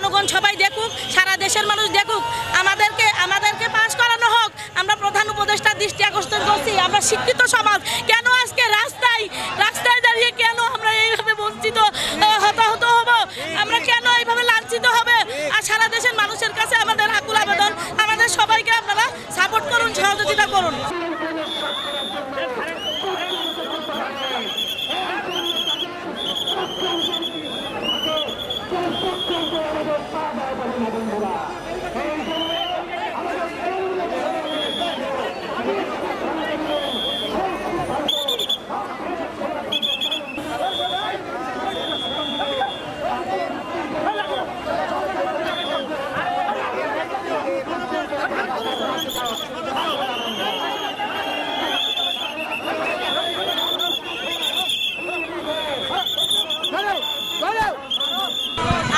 জনগণ সবাই দেখুক, সারা দেশের মানুষ দেখুক, আমাদেরকে পাস করানো হোক। আমরা প্রধান উপদেষ্টার দৃষ্টি আকর্ষণ করছি। আমরা শিক্ষিত সমাজ, কেন আজকে রাস্তায় দাঁড়িয়ে কেন আমরা এইভাবে বঞ্চিত হতাহত হব? আমরা কেন এইভাবে লাঞ্ছিত হবে? আর সারা দেশের মানুষের কাছে আমাদের আকুল আবেদন, আমাদের সবাইকে আপনারা সাপোর্ট করুন, সহযোগিতা করুন।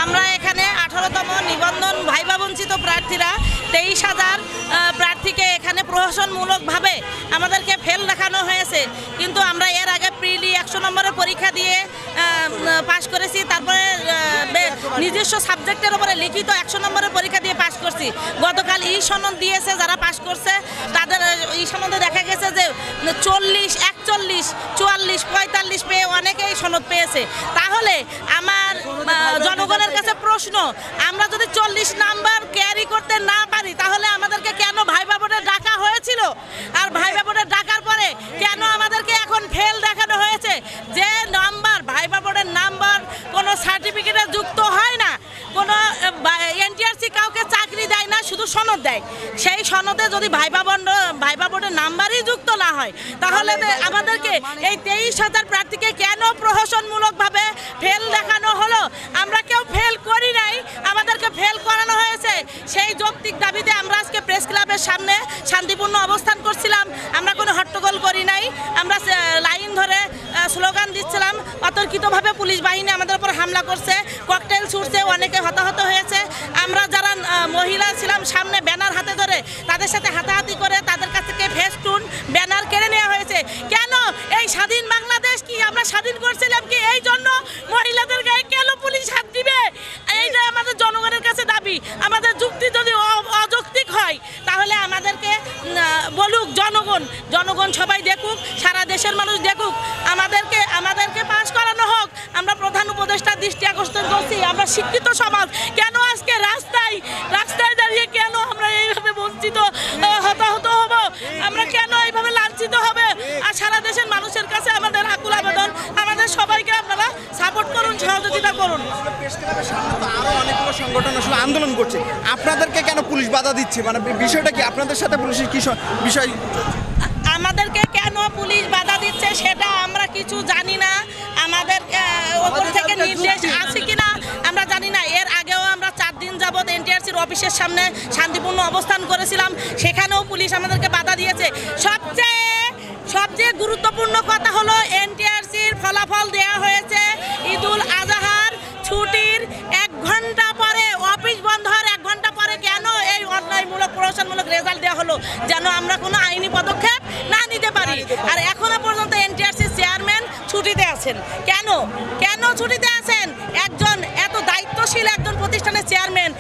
আমরা এখানে 18তম নিবন্ধন ভাইবা বঞ্চিত প্রার্থীরা 23,000 প্রার্থীকে এখানে প্রহসনমূলকভাবে আমাদেরকে ফেল দেখানো হয়েছে। কিন্তু আমরা এর আগে প্রিলি 100 নম্বরের পরীক্ষা দিয়ে পাশ করেছি। তারপরে নিজস্ব সাবজেক্টের উপরে লিখিত 100 নম্বরের পরীক্ষা দিয়ে পাশ করছি। গতকাল সনদ দিয়েছে যারা পাশ করছে, তাদের সনদে দেখা গেছে যে 40, 41, 44, 45 পেয়ে অনেকেই সনদ পেয়েছে। তাহলে আমার জনগণের কাছে প্রশ্ন, আমরা যদি 40 নাম্বার ক্যারি করতে না পারি তাহলে আমাদেরকে কেন ভাইবা বোর্ডে ডাকা হয়েছিল? আর ভাইবা বোর্ডে ডাকার পরে কেন আমাদেরকে এখন ফেল দেখানো হয়েছে? যে নাম্বার ভাইবা বোর্ডের নাম্বার কোনো সার্টিফিকেটে যুক্ত হয় না, কোনো এনটিআরসি কাউকে চাকরি দেয় না, শুধু সনদ দেয়। সেই সনদে যদি ভাইবা বোর্ডের নাম্বারই যুক্ত না হয় তাহলে আমাদেরকে এই 23,000 প্রার্থীকে কেন প্রহসনমূলকভাবে ফেল দেখানো হলো? আমরা কেউ ফেল করি নাই, আমাদেরকে ফেল করানো হয়েছে। সেই যৌক্তিক দাবিতে আমরা আজকে প্রেস ক্লাবের সামনে শান্তিপূর্ণ অবস্থান করছিলাম। আমরা কোনো হট্টগোল করি নাই, আমরা লাইন ধরে স্লোগান দিচ্ছিলাম। অতর্কিতভাবে পুলিশ বাহিনী আমাদের উপর হামলা করছে, ককটেল ছুটছে, অনেকে হতাহত হয়েছে। আমরা যারা মহিলা ছিলাম সামনে ব্যানার হাতে ধরে তাদের সাথে হাতাহাতি করে তাদের কাছ থেকে ফেস্টুন ব্যানার কেড়ে নেওয়া হয়েছে। কেন? এই স্বাধীন বাংলাদেশ কি আমরা স্বাধীন করছিলাম কি এই জন্য মহিলাদের গায়ে কেন পুলিশ হাত দিবে? এইটাই আমাদের জনগণের কাছে দাবি। আমাদের যুক্তি যদি অযৌক্তিক হয় তাহলে আমাদেরকে বলুক জনগণ সবাই দেখুক, সারা দেশের মানুষ দেখুক, আমাদেরকে পাস করানো হোক। আমরা প্রধান উপদেষ্টার দৃষ্টি আকর্ষণ করছি। আমরা শিক্ষিত সমাজ, কেন আজকে রাস্তায় দাঁড়িয়ে কেন আমরা এইভাবে বঞ্চিত হতাহত হব? আমরা কেন এইভাবে লাঞ্ছিত হবে? আর সারা দেশের মানুষের কাছে আমাদের আকুল আবেদন, আমাদের সবাইকে আপনারা সাপোর্ট করুন, সহযোগিতা করুন। আরো অনেকগুলো সংগঠন আসলে আন্দোলন করছে, আপনাদেরকে কেন পুলিশ বাধা দিচ্ছে? মানে বিষয়টা কি? আপনাদের সাথে পুলিশের কি বিষয়? আমাদেরকে কেন পুলিশ বাধা দিচ্ছে সেটা আমরা কিছু জানি না। আমাদের ওপর থেকে নির্দেশ আছে কিনা আমরা জানি না। এর আগেও আমরা 4 দিন যাবৎ এনটিআরসির অফিসের সামনে শান্তিপূর্ণ অবস্থান করেছিলাম, সেখানেও পুলিশ আমাদেরকে বাধা দিয়েছে। সবচেয়ে গুরুত্বপূর্ণ কথা হলো এনটিআরসির ফলাফল দেওয়া হয়েছে ঈদুল আজহার ছুটির 1 ঘন্টা পরে, অফিস বন্ধ হওয়ার 1 ঘন্টা পরে কেন এই অন্যায়মূলক প্রহসনমূলক রেজাল্ট দেওয়া হলো? যেন আমরা কোনো আইনি পদক্ষেপ না নিতে পারি। আর এখনো পর্যন্ত এনটিআরসির চেয়ারম্যান ছুটিতে আছেন। কেন ছুটিতে আছেন? একজন এত দায়িত্বশীল একজন প্রতিষ্ঠানের চেয়ারম্যান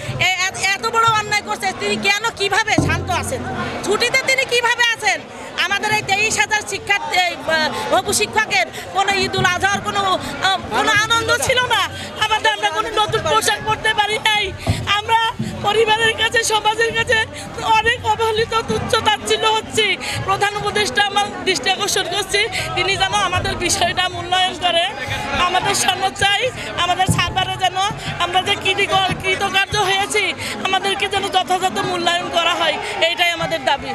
এত বড় অন্যায় করছে, তিনি কেন কিভাবে শান্ত আছেন? ছুটিতে তিনি কিভাবে আছেন? আমাদের এই 23,000 শিক্ষার্থী শিক্ষকের কোনো ঈদুল আজহার কোনো আনন্দ ছিল না। আমরা কোনো নতুন পোশাক পরতে পারি নাই। আমরা পরিবারের কাছে, সমাজের কাছে অনেক অবহেলিত, তুচ্ছ-তাচ্ছিল্য হচ্ছি। প্রধান উপদেষ্টা আমার দৃষ্টি আকর্ষণ করছি, তিনি যেন আমাদের বিষয়টা মূল্যায়ন করে। আমাদের সনদ চাই, আমাদের সার্ভারে যেন আমরা যে কৃতকার্য হয়েছি আমাদেরকে যেন যথাযথ মূল্যায়ন করা হয়, এইটাই আমাদের দাবি।